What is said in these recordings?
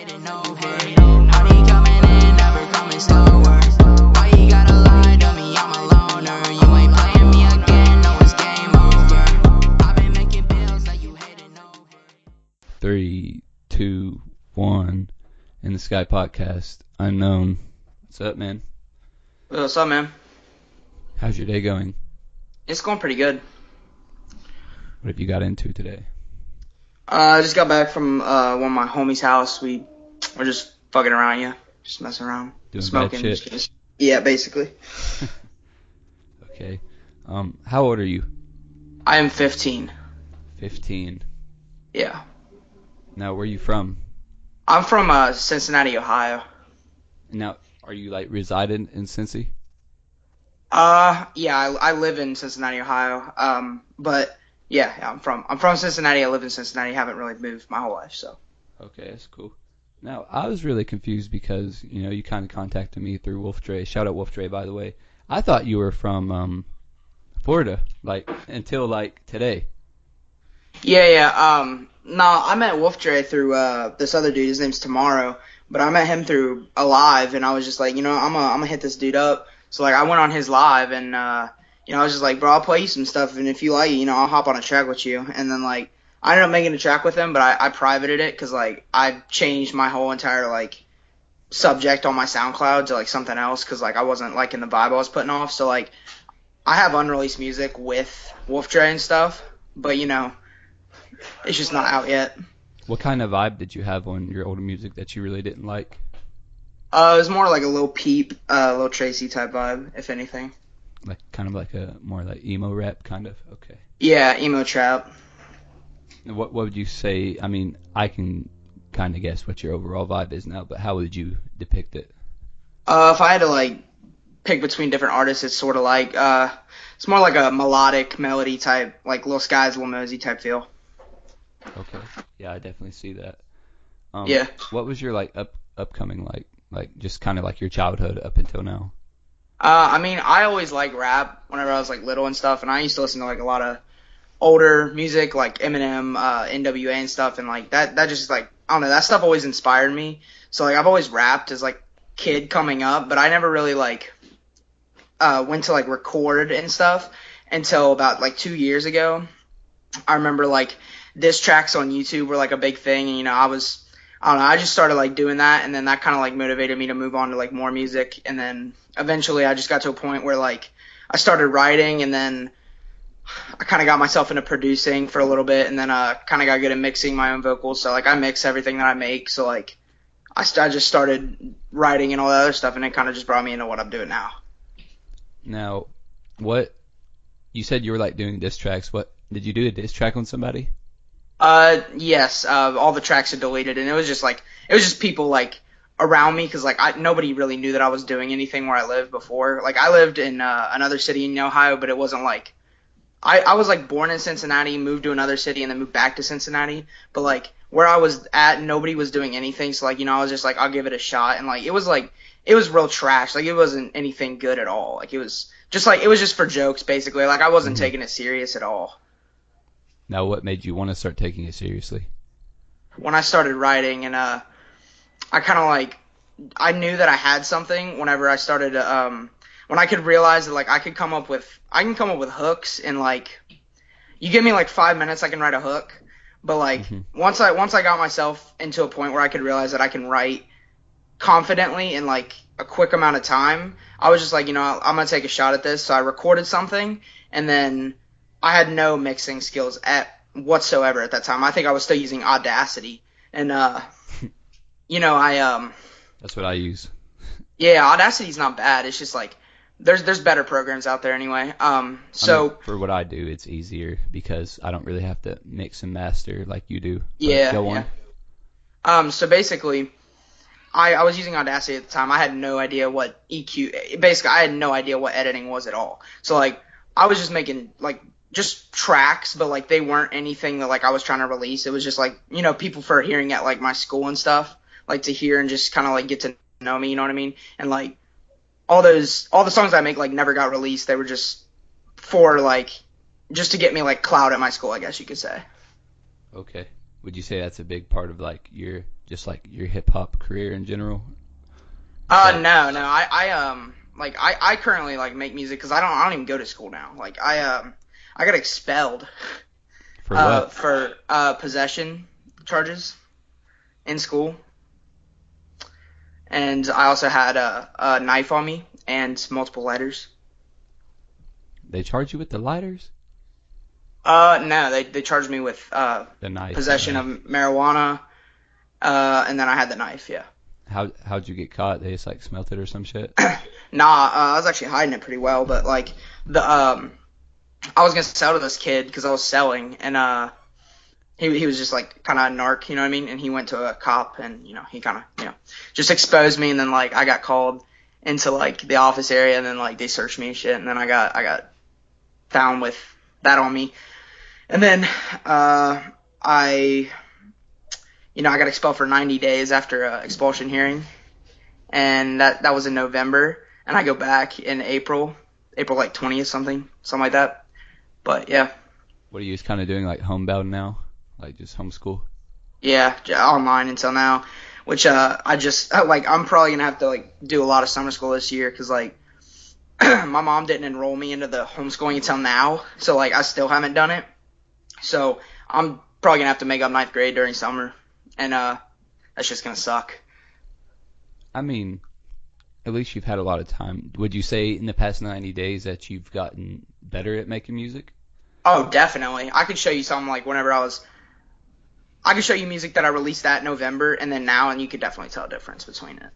heading over. Money coming in, never coming slower. Why you gotta lie to me? I'm a loner. You ain't playing me again, no, it's game over. I've been making bills like you heading over. 3, 2, 1. In the Sky Podcast. Unknown. What's up, man? What's up, man? How's your day going? It's going pretty good. What have you got into today? I just got back from one of my homies' house. We're just fucking around, just messing around, Doing smoking. bad shit? Just, yeah, basically. Okay. How old are you? I am 15. 15. Yeah. Now, where are you from? I'm from Cincinnati, Ohio. Now, are you residing in Cincy? Yeah, I live in Cincinnati, Ohio. But yeah, I'm from Cincinnati. I live in Cincinnati. Haven't really moved my whole life, so. Okay, that's cool. Now, I was really confused because, you kind of contacted me through Wolf Dre. Shout out Wolf Dre, by the way. I thought you were from Florida, until today. Yeah. No, I met Wolf Dre through this other dude. His name's Tomorrow, but I met him through a live, and I was just like, I'm gonna hit this dude up. So I went on his live, and I was just like, bro, I'll play you some stuff, and if you like it, I'll hop on a track with you. And then I ended up making a track with him, but I privated it because I changed my whole entire subject on my SoundCloud to something else because I wasn't liking the vibe I was putting off. So I have unreleased music with Wolf Dre and stuff, but it's just not out yet. What kind of vibe did you have on your older music that you really didn't like? It was more like a Lil Peep, Lil Tracy type vibe, if anything. Kind of a more emo rap kind of? Okay. Yeah, emo trap. What would you say? I mean, I can kind of guess what your overall vibe is now, but how would you depict it? If I had to pick between different artists, it's sort of it's more like a melodic melody type, like Lil Skies, Lil Mosey type feel. Okay. Yeah, I definitely see that. Yeah. What was your upcoming just kind of your childhood up until now? I mean, I always liked rap whenever I was little and stuff, and I used to listen to a lot of older music like Eminem, NWA and stuff, and that just I don't know, that stuff always inspired me. So I've always rapped as kid coming up, but I never really went to record and stuff until about 2 years ago. I remember diss tracks on YouTube were a big thing, and I don't know, I just started doing that, and then that kind of motivated me to move on to more music, and then eventually I just got to a point where I started writing, and then I kind of got myself into producing for a little bit, and then kind of got good at mixing my own vocals, so I mix everything that I make, so I just started writing and all that other stuff, and it kind of just brought me into what I'm doing now. Now, what you said you were doing diss tracks. What did you do, a diss track on somebody? Yes, all the tracks are deleted, and it was just people around me, because nobody really knew that I was doing anything where I lived before. I lived in another city in Ohio, but it wasn't I was born in Cincinnati, moved to another city, and then moved back to Cincinnati. But where I was at, nobody was doing anything, so I was just I'll give it a shot, and it was real trash. It wasn't anything good at all. It was just for jokes, basically. I wasn't taking it serious at all. Now, what made you want to start taking it seriously? When I started writing, and I kind of I knew that I had something whenever I started when I could realize that I can come up with hooks, and you give me 5 minutes, I can write a hook. But once I got myself into a point where I could realize that I can write confidently in a quick amount of time, I was just I'm gonna take a shot at this. So I recorded something, and then I had no mixing skills whatsoever at that time. I think I was still using Audacity, and That's what I use. Yeah, Audacity's not bad. It's just there's better programs out there anyway. For what I do, it's easier because I don't really have to mix and master like you do. Yeah. Go on. Yeah. So basically, I was using Audacity at the time. I had no idea what EQ. Basically, I had no idea what editing was at all. So I was just making just tracks, but they weren't anything that I was trying to release. It was just people for hearing at my school and stuff, to hear and just kind of get to know me, you know what I mean? And all the songs I make never got released. They were just for just to get me clout at my school, I guess you could say. Okay. would you say that's a big part of like your hip hop career in general? No. I currently like make music because I don't even go to school now. Like I got expelled For what? for possession charges in school, and I also had a knife on me and multiple lighters. They charge you with the lighters? No, they charged me with The knife. possession of marijuana, and then I had the knife. Yeah. How'd you get caught? They just like smelt it or some shit? Nah, I was actually hiding it pretty well, but like I was gonna sell to this kid because I was selling, and he was just like kind of a narc, you know what I mean? And he went to a cop, and he kind of just exposed me, and then like I got called into like the office area, and then like they searched me and shit, and then I got found with that on me, and then I got expelled for 90 days after a expulsion hearing, and that was in November, and I go back in April like 20th something like that. But yeah. What are you kind of doing, like homebound now? Like just homeschool? Yeah, online until now, which I just like I'm probably gonna have to like do a lot of summer school this year because like my mom didn't enroll me into the homeschooling until now, so like I still haven't done it. So I'm probably gonna have to make up ninth grade during summer, and that's just gonna suck. I mean, at least you've had a lot of time. Would you say in the past 90 days that you've gotten better at making music? Oh, definitely. I could show you something like I could show you music that I released that November and then now, and you could definitely tell a difference between it.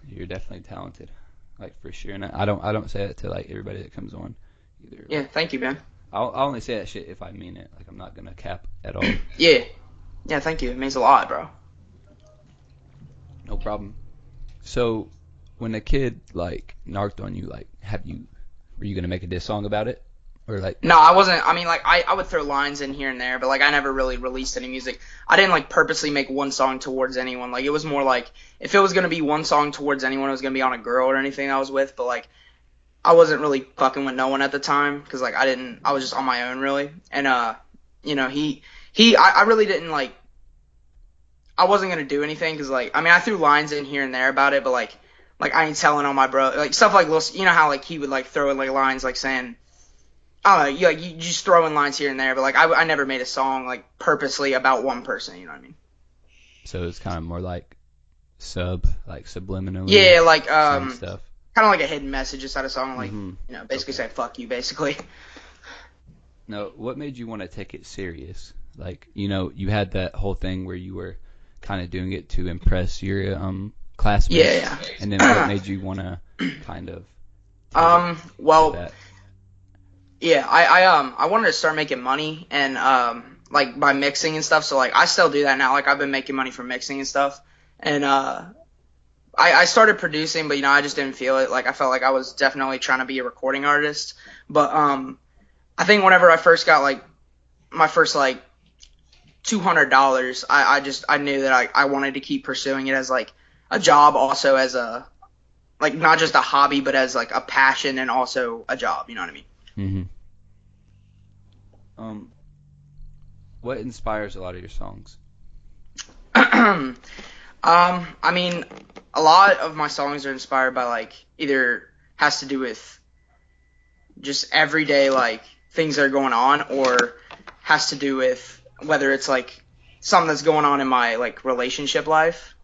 You're definitely talented, like for sure. And I don't say that to like everybody that comes on either. Yeah, thank you, man. I'll only say that shit if I mean it. Like I'm not gonna cap at all. Yeah, thank you. It means a lot, bro. No problem. So, when a kid like narked on you, like, were you gonna make a diss song about it, or like? No, I wasn't. I mean, like I would throw lines in here and there, but like I never really released any music. I didn't like purposely make one song towards anyone. Like it was more like if it was gonna be one song towards anyone, it was gonna be on a girl or anything I was with. But like I wasn't really fucking with no one at the time because like I was just on my own really. And I really didn't like. I wasn't gonna do anything because like I mean I threw lines in here and there about it, but like I ain't telling on my bro, like stuff like how like he would like throw in like lines like saying, I don't know, you just throw in lines here and there, but like I never made a song like purposely about one person, you know what I mean? So it's kind of more like subliminally. Yeah, like stuff. kind of like a hidden message inside a song, like basically Okay. saying fuck you, basically. No, what made you want to take it serious? Like you had that whole thing where you were kind of doing it to impress your classmates. Yeah. And then what made you want to kind of? Well, that? yeah, I wanted to start making money and like by mixing and stuff. So like I still do that now. Like I've been making money from mixing and stuff. And I started producing, but I just didn't feel it. Like I felt like I was definitely trying to be a recording artist. But I think whenever I first got like my first like $200, I knew that I wanted to keep pursuing it as like a job, also as a like not just a hobby, but as like a passion and also a job. You know what I mean? Mm-hmm. What inspires a lot of your songs? I mean, a lot of my songs are inspired by like either has to do with just everyday like things that are going on, or has to do with whether it's like something that's going on in my like relationship life,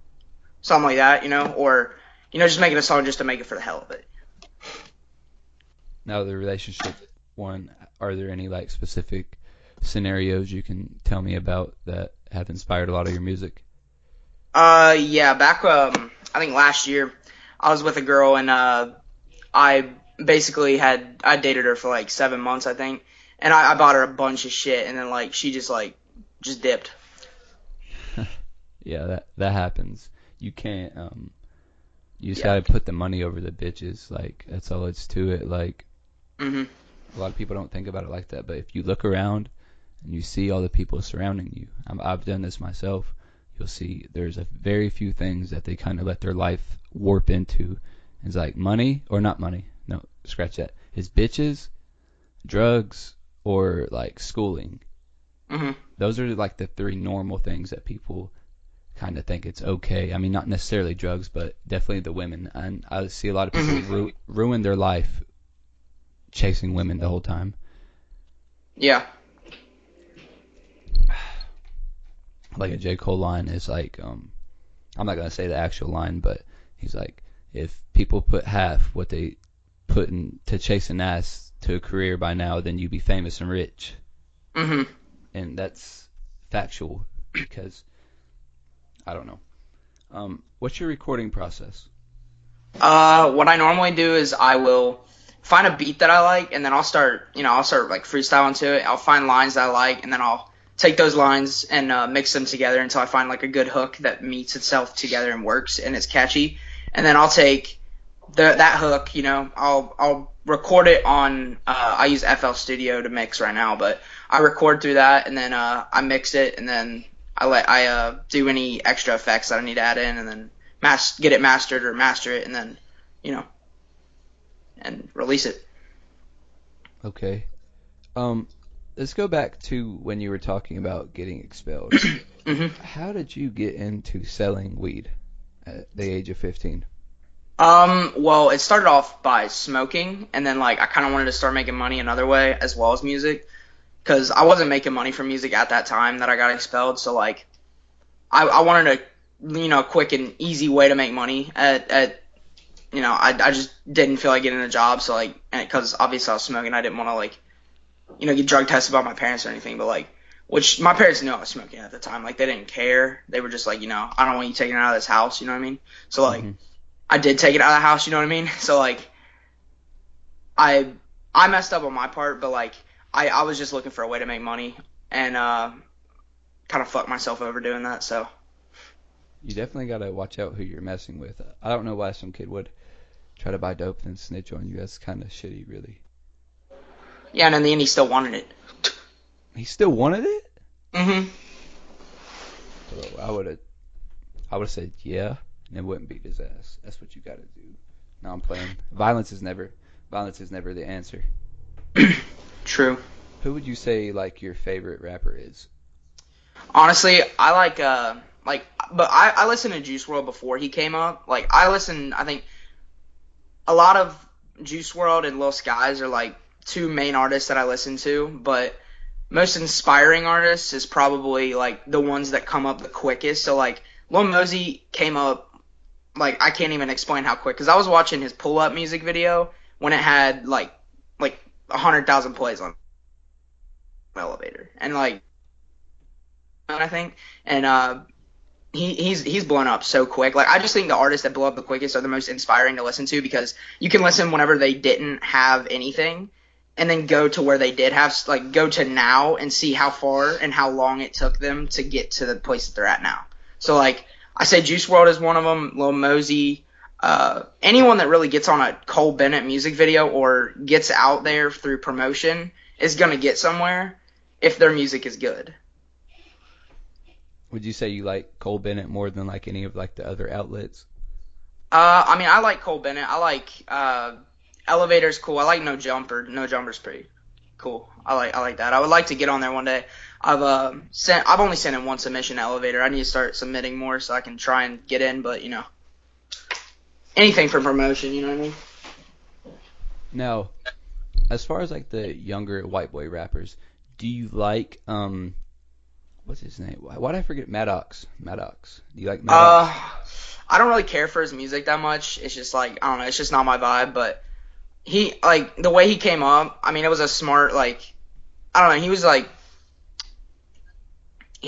something like that, or just making a song just to make it for the hell of it. Now the relationship one, are there any like specific scenarios you can tell me about that have inspired a lot of your music? Yeah, back I think last year I was with a girl, and I basically I dated her for like 7 months, I think, and I bought her a bunch of shit, and then like she just dipped. Yeah, that happens. You can't you just gotta put the money over the bitches. Like that's all it's to it. Like a lot of people don't think about it like that, but if you look around and you see all the people surrounding you, I've done this myself. You'll see there's a very few things that they kind of let their life warp into. It's like money or not money. No, scratch that. It's bitches, drugs, or like schooling. Mhm. Those are like the three normal things that people kind of think it's okay. I mean, not necessarily drugs, but definitely the women. And I see a lot of people ruin their life chasing women the whole time. Yeah. Like a J. Cole line is like, I'm not gonna say the actual line, but he's like, if people put half what they put in to chase an ass to a career by now, then you'd be famous and rich. Mhm. And that's factual because I don't know. What's your recording process? What I normally do is I will find a beat that I like, and then I'll start like freestyling to it. I'll find lines that I like, and then I'll take those lines and mix them together until I find like a good hook that meets itself together and works and is catchy. And then I'll take that hook, I'll record it on. I use FL Studio to mix right now, but I record through that, and then I mix it, and then I do any extra effects that I need to add in, and then get it mastered or master it, and then you know and release it. Okay. Let's go back to when you were talking about getting expelled. hmm How did you get into selling weed at the age of 15? Well, it started off by smoking, and then like I kind of wanted to start making money another way as well as music, because I wasn't making money from music at that time that I got expelled. So like I wanted a quick and easy way to make money at I just didn't feel like getting a job. So like, because obviously I was smoking, I didn't want to like get drug tested by my parents or anything, but like, which my parents knew I was smoking at the time. Like, they didn't care. They were just like, I don't want you taking it out of this house. You know what I mean? So like, I did take it out of the house. You know what I mean? So like, I messed up on my part, but like, I was just looking for a way to make money and kind of fucked myself over doing that. So You definitely got to watch out who you're messing with. I don't know why some kid would try to buy dope and snitch on you. That's kind of shitty, really. yeah, and in the end, he still wanted it. He still wanted it? Mhm. So I would have said yeah, and it wouldn't beat his ass. That's what you got to do. No, I'm playing. Violence is never the answer. True. Who would you say like your favorite rapper is? Honestly, I but I listened to Juice World before he came up. Like, I think a lot of Juice World and Lil Skies are like two main artists that I listen to, but most inspiring artists is probably like the ones that come up the quickest. So like Lil Mosey came up, like, I can't even explain how quick, because I was watching his Pull Up music video when it had like 100,000 plays on Elevator, and like I think, and he's blown up so quick. Like, I just think the artists that blow up the quickest are the most inspiring to listen to, because you can listen whenever they didn't have anything, and then go to where they did have, like, go to now and see how far and how long it took them to get to the place that they're at now. So like, I say Juice WRLD is one of them, Lil Mosey, anyone that really gets on a Cole Bennett music video or gets out there through promotion is gonna get somewhere if their music is good. Would you say you like Cole Bennett more than like any of like the other outlets? I mean, I like Cole Bennett. I like Elevator's cool. I like No Jumper. No Jumper's pretty cool. I like that. I would like to get on there one day. I've only sent in one submission to Elevator. I need to start submitting more so I can try and get in. But anything for promotion. You know what I mean? Now, as far as like the younger white boy rappers, do you like what's his name? Why did I forget Maddox? Maddox. Do you like Maddox? I don't really care for his music that much. It's just like, I don't know. It's just not my vibe. But he, like, the way he came up, I mean, it was a smart, like, I don't know. He was like, I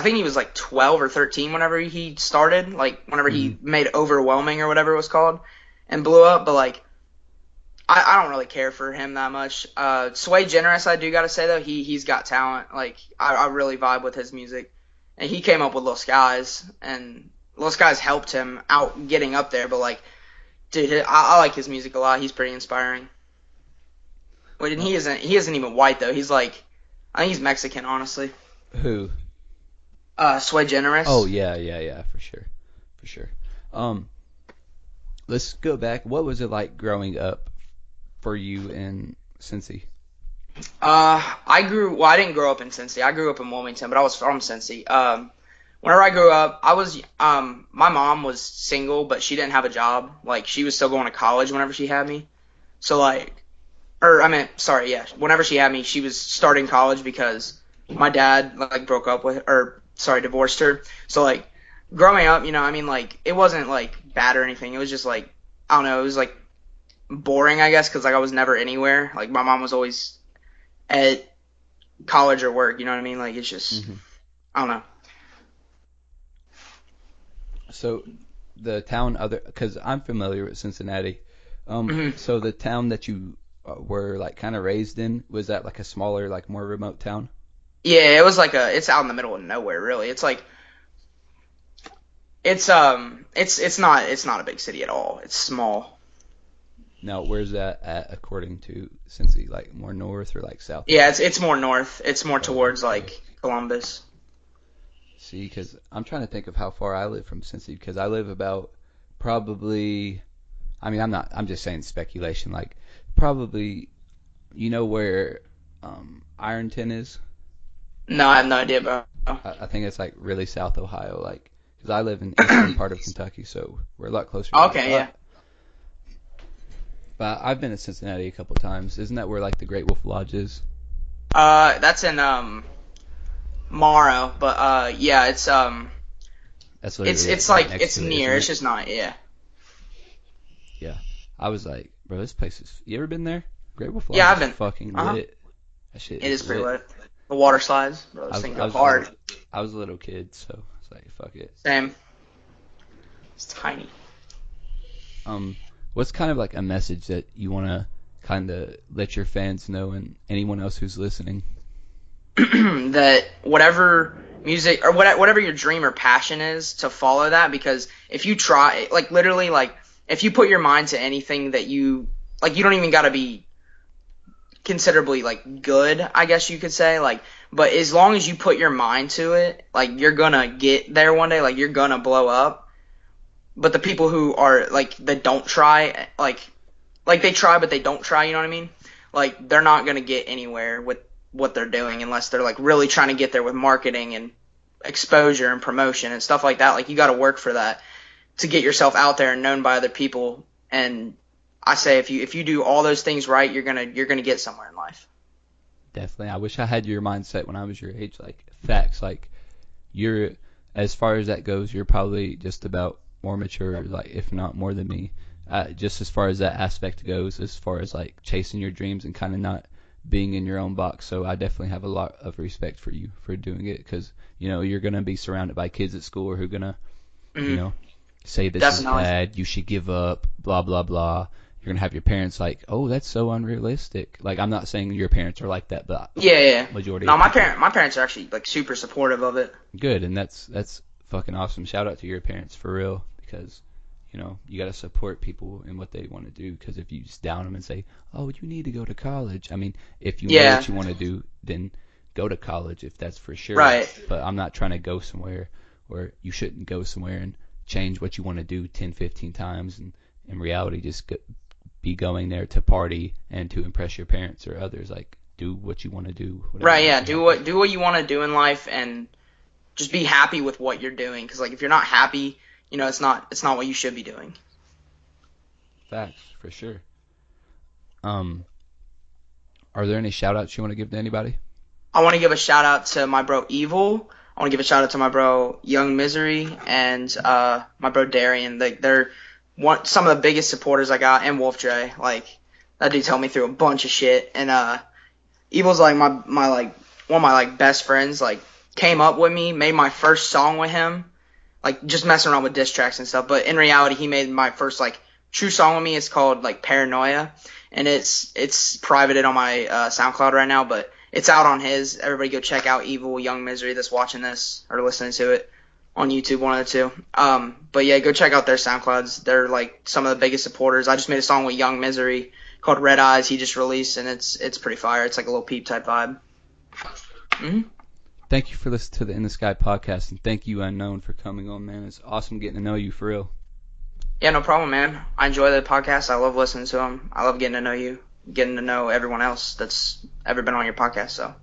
think he was like 12 or 13 whenever he started, like whenever he made Overwhelming or whatever it was called and blew up. But like, I don't really care for him that much. Sway Generous, I do gotta say though, he's got talent. Like, I really vibe with his music, and he came up with Lil Skies, and Lil Skies helped him out getting up there. But like, dude, I like his music a lot. He's pretty inspiring. Wait, and he isn't even white though. He's like, I think he's Mexican, honestly. Who? Sway Generous. Oh yeah, for sure. Let's go back. What was it like growing up for you in Cincy? I didn't grow up in Cincy. I grew up in Wilmington, but I was from Cincy. Whenever I grew up, my mom was single, but she didn't have a job. Like, she was still going to college whenever she had me. So, like, or I meant, sorry, yeah, whenever she had me, she was starting college because my dad, like, broke up with, or, sorry, divorced her. So, like, growing up, I mean, like, it wasn't, like, bad or anything. It was just, like, I don't know, it was, like, boring, I guess, because, like, I was never anywhere. Like, my mom was always at college or work, you know what I mean? Like, it's just, Hmm. I don't know. So the town other, because I'm familiar with Cincinnati. hmm So the town that you were like kind of raised in, was that like a smaller, like more remote town? Yeah, it was like it's out in the middle of nowhere, really. It's like, it's not a big city at all. It's small. Now, where's that at according to Cincy? Like more north or like south of Yeah, it? it's more north. It's more Oh, towards, okay. like, Columbus. See, because I'm trying to think of how far I live from Cincy, because I live about probably, I mean, I'm just saying speculation, like probably, you know where Ironton is? No, I have no idea, bro. I think it's like really South Ohio, like, because I live in eastern part of Kentucky, so we're a lot closer to that. Okay, yeah. But I've been to Cincinnati a couple times. Isn't that where like the Great Wolf Lodge is? That's in Morrow, but yeah, That's it's literally like it's right like next it's to it, near. isn't It's it? just not, yeah. Yeah. I was like, bro, this place is. You ever been there? Great Wolf Yeah, Lodge I've is been. fucking Uh huh. lit. That shit It is is pretty lit. lit. The water slides, bro. I Those was things I go was a little hard. I was a little kid, so it's like fuck it. Same. It's tiny. Um, what's kind of like a message that you want to kind of let your fans know and anyone else who's listening? That whatever music or whatever your dream or passion is, to follow that, because if you try, like, literally, like, if you put your mind to anything that you don't even got to be considerably, like, good, I guess you could say, like, but as long as you put your mind to it, like, you're gonna get there one day, like, you're gonna blow up. But the people who are, like, that don't try, like they try but they don't try, you know what I mean? Like, they're not gonna get anywhere with what they're doing unless they're, like, really trying to get there with marketing and exposure and promotion and stuff like that. Like, you got to work for that to get yourself out there and known by other people. And I say, if you do all those things right, you're gonna get somewhere in life. Definitely. I wish I had your mindset when I was your age. Like facts. Like you're, as far as that goes, you're probably just about more mature, like if not more than me. Just as far as that aspect goes, as far as like chasing your dreams and kind of not being in your own box. So I definitely have a lot of respect for you for doing it because you're gonna be surrounded by kids at school who are gonna you Mm-hmm. know say this is Definitely. bad, you should give up, blah blah blah. You're gonna have your parents like, oh, that's so unrealistic. Like I'm not saying your parents are like that, but Yeah, yeah. majority No, of people. my parents are actually, like, super supportive of it. Good, and that's fucking awesome. Shout out to your parents for real, because you got to support people in what they want to do. Because if you just down them and say, "Oh, you need to go to college," I mean, if you know Yeah. what you want to do, then go to college if that's for sure. Right. But I'm not trying to go somewhere where you shouldn't go somewhere and change what you want to do 10, 15 times, and in reality, just be going there to party and to impress your parents or others. Like, do what you want to do, whatever Right. makes Yeah. you Do happy. what you want to do in life, and just be happy with what you're doing. Because, like, if you're not happy, it's not what you should be doing. Facts for sure. Um, are there any shout outs you want to give to anybody? I want to give a shout out to my bro Evil. I want to give a shout out to my bro Young Misery and my bro Darian. They're some of the biggest supporters I got, and Wolf Dre. Like, that dude's helped me through a bunch of shit. And Evil's like my like one of my, like, best friends. Like, came up with me, made my first song with him. Like, just messing around with diss tracks and stuff. But in reality, he made my first, like, true song with me. It's called, like, Paranoia, and it's privated on my SoundCloud right now, but it's out on his. Everybody go check out Evil Young Misery that's watching this or listening to it on YouTube, one of the two. But yeah, go check out their SoundClouds. They're, like, some of the biggest supporters. I just made a song with Young Misery called Red Eyes. He just released, and it's pretty fire. It's like a little peep type vibe. hmm Thank you for listening to the In the Sky podcast, and thank you, Unknown, for coming on, man. It's awesome getting to know you for real. Yeah, no problem, man. I enjoy the podcast. I love listening to them. I love getting to know you. getting to know everyone else that's ever been on your podcast. So